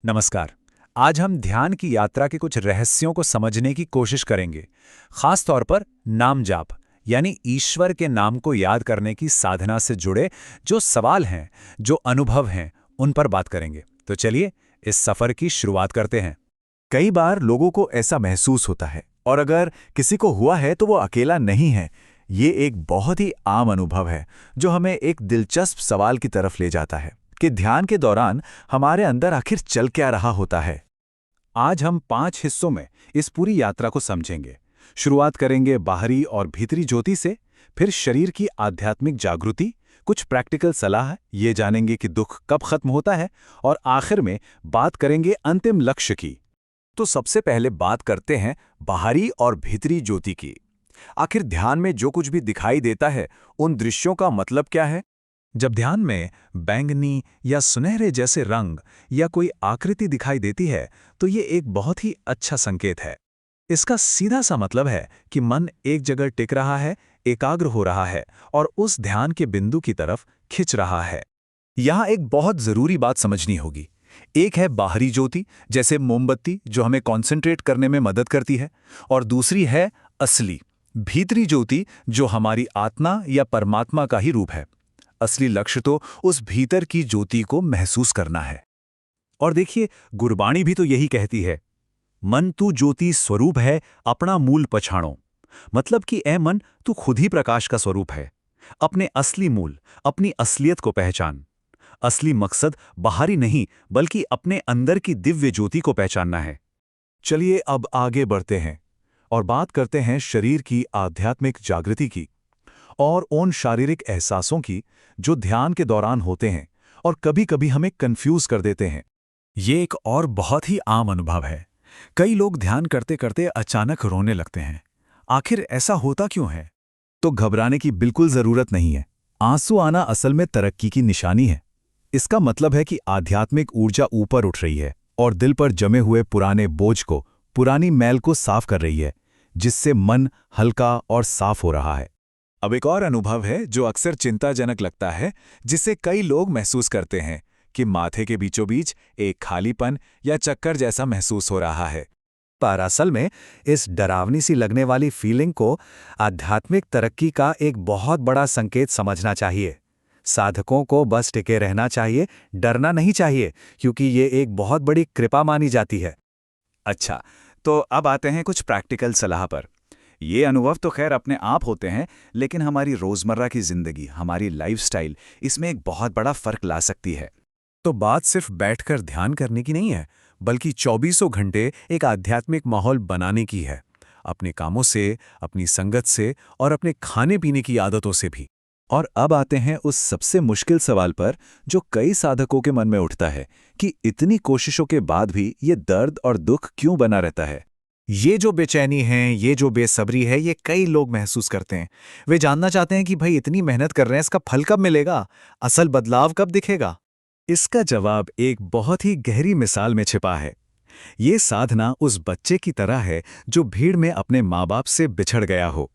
नमस्कार। आज हम ध्यान की यात्रा के कुछ रहस्यों को समझने की कोशिश करेंगे, खास तौर पर नाम जाप यानी ईश्वर के नाम को याद करने की साधना से जुड़े जो सवाल हैं, जो अनुभव हैं, उन पर बात करेंगे। तो चलिए इस सफर की शुरुआत करते हैं। कई बार लोगों को ऐसा महसूस होता है और अगर किसी को हुआ है तो वो अकेला नहीं है। ये एक बहुत ही आम अनुभव है जो हमें एक दिलचस्प सवाल की तरफ ले जाता है कि ध्यान के दौरान हमारे अंदर आखिर चल क्या रहा होता है। आज हम 5 हिस्सों में इस पूरी यात्रा को समझेंगे। शुरुआत करेंगे बाहरी और भीतरी ज्योति से, फिर शरीर की आध्यात्मिक जागृति, कुछ प्रैक्टिकल सलाह ये जानेंगे कि दुख कब खत्म होता है, और आखिर में बात करेंगे अंतिम लक्ष्य की। तो सबसे पहले बात करते हैं बाहरी और भीतरी ज्योति की। आखिर ध्यान में जो कुछ भी दिखाई देता है, उन दृश्यों का मतलब क्या है? जब ध्यान में बैंगनी या सुनहरे जैसे रंग या कोई आकृति दिखाई देती है, तो ये एक बहुत ही अच्छा संकेत है। इसका सीधा सा मतलब है कि मन एक जगह टिक रहा है, एकाग्र हो रहा है और उस ध्यान के बिंदु की तरफ खिंच रहा है। यहाँ एक बहुत जरूरी बात समझनी होगी। एक है बाहरी ज्योति, जैसे मोमबत्ती, जो हमें कॉन्सेंट्रेट करने में मदद करती है, और दूसरी है असली भीतरी ज्योति, जो हमारी आत्मा या परमात्मा का ही रूप है। असली लक्ष्य तो उस भीतर की ज्योति को महसूस करना है। और देखिए, गुरबाणी भी तो यही कहती है, मन तू ज्योति स्वरूप है, अपना मूल पछाणो। मतलब कि ए मन, तू खुद ही प्रकाश का स्वरूप है। अपने असली मूल, अपनी असलियत को पहचान। असली मकसद बाहरी नहीं, बल्कि अपने अंदर की दिव्य ज्योति को पहचानना है। चलिए अब आगे बढ़ते हैं और बात करते हैं शरीर की आध्यात्मिक जागृति की और उन शारीरिक एहसासों की जो ध्यान के दौरान होते हैं और कभी-कभी हमें कंफ्यूज कर देते हैं। ये एक और बहुत ही आम अनुभव है। कई लोग ध्यान करते करते अचानक रोने लगते हैं। आखिर ऐसा होता क्यों है? तो घबराने की बिल्कुल जरूरत नहीं है। आंसू आना असल में तरक्की की निशानी है। इसका मतलब है कि आध्यात्मिक ऊर्जा ऊपर उठ रही है और दिल पर जमे हुए पुराने बोझ को, पुरानी मैल को साफ कर रही है, जिससे मन हल्का और साफ हो रहा है। अब एक और अनुभव है जो अक्सर चिंताजनक लगता है, जिसे कई लोग महसूस करते हैं कि माथे के बीचों बीच एक खालीपन या चक्कर जैसा महसूस हो रहा है। पर असल में इस डरावनी सी लगने वाली फीलिंग को आध्यात्मिक तरक्की का एक बहुत बड़ा संकेत समझना चाहिए। साधकों को बस टिके रहना चाहिए, डरना नहीं चाहिए, क्योंकि ये एक बहुत बड़ी कृपा मानी जाती है। अच्छा, तो अब आते हैं कुछ प्रैक्टिकल सलाह पर। ये अनुभव तो खैर अपने आप होते हैं, लेकिन हमारी रोजमर्रा की जिंदगी, हमारी लाइफस्टाइल, इसमें एक बहुत बड़ा फर्क ला सकती है। तो बात सिर्फ बैठकर ध्यान करने की नहीं है, बल्कि 24 घंटे एक आध्यात्मिक माहौल बनाने की है। अपने कामों से, अपनी संगत से और अपने खाने पीने की आदतों से भी। और अब आते हैं उस सबसे मुश्किल सवाल पर जो कई साधकों के मन में उठता है कि इतनी कोशिशों के बाद भी ये दर्द और दुख क्यों बना रहता है। ये जो बेचैनी है, ये जो बेसब्री है, ये कई लोग महसूस करते हैं। वे जानना चाहते हैं कि भाई इतनी मेहनत कर रहे हैं, इसका फल कब मिलेगा, असल बदलाव कब दिखेगा। इसका जवाब एक बहुत ही गहरी मिसाल में छिपा है। ये साधना उस बच्चे की तरह है जो भीड़ में अपने माँ बाप से बिछड़ गया हो।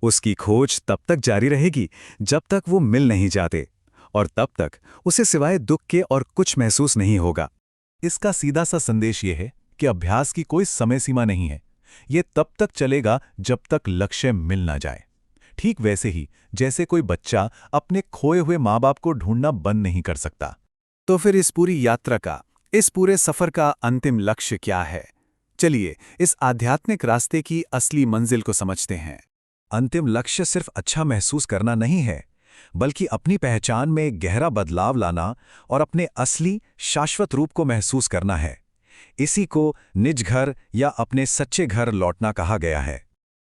उसकी खोज तब तक जारी रहेगी जब तक वो मिल नहीं जाते, और तब तक उसे सिवाय दुख के और कुछ महसूस नहीं होगा। इसका सीधा सा संदेश ये है कि अभ्यास की कोई समय सीमा नहीं है। ये तब तक चलेगा जब तक लक्ष्य मिल ना जाए। ठीक वैसे ही जैसे कोई बच्चा अपने खोए हुए माँ बाप को ढूंढना बंद नहीं कर सकता। तो फिर इस पूरी यात्रा का, इस पूरे सफर का अंतिम लक्ष्य क्या है? चलिए इस आध्यात्मिक रास्ते की असली मंजिल को समझते हैं। अंतिम लक्ष्य सिर्फ अच्छा महसूस करना नहीं है, बल्कि अपनी पहचान में गहरा बदलाव लाना और अपने असली शाश्वत रूप को महसूस करना है। इसी को निज घर या अपने सच्चे घर लौटना कहा गया है।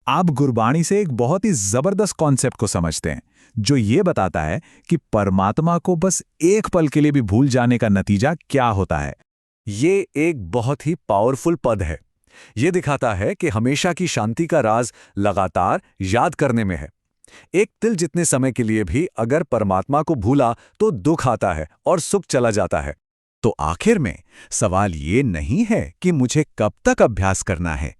आप गुरबाणी से एक बहुत ही जबरदस्त कॉन्सेप्ट को समझते हैं, जो ये बताता है कि परमात्मा को बस एक पल के लिए भी भूल जाने का नतीजा क्या होता है। ये एक बहुत ही पावरफुल पद है। ये दिखाता है कि हमेशा की शांति का राज लगातार याद करने में है। एक तिल जितने समय के लिए भी अगर परमात्मा को भूला तो दुख आता है और सुख चला जाता है। तो आखिर में सवाल ये नहीं है कि मुझे कब तक अभ्यास करना है।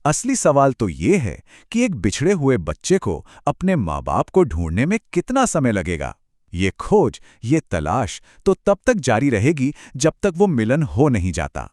असली सवाल तो ये है कि एक बिछड़े हुए बच्चे को अपने माँ बाप को ढूंढने में कितना समय लगेगा। ये खोज, ये तलाश तो तब तक जारी रहेगी जब तक वो मिलन हो नहीं जाता।